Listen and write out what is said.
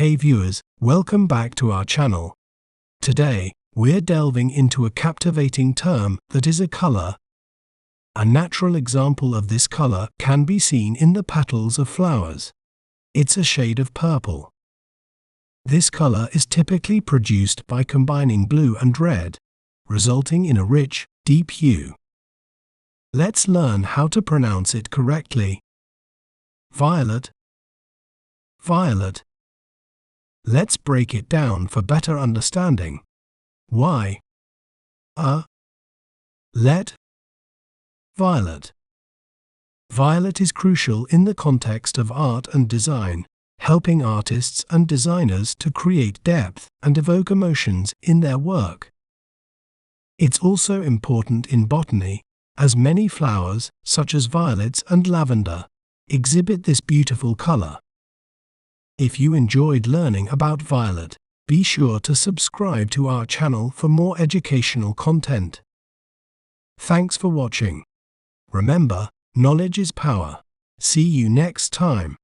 Hey viewers, welcome back to our channel. Today, we're delving into a captivating term that is a color. A natural example of this color can be seen in the petals of flowers. It's a shade of purple. This color is typically produced by combining blue and red, resulting in a rich, deep hue. Let's learn how to pronounce it correctly. Violet. Violet. Let's break it down for better understanding. Why? Let. Violet. Violet is crucial in the context of art and design, helping artists and designers to create depth and evoke emotions in their work. It's also important in botany, as many flowers, such as violets and lavender, exhibit this beautiful color. If you enjoyed learning about violet, be sure to subscribe to our channel for more educational content. Thanks for watching. Remember, knowledge is power. See you next time.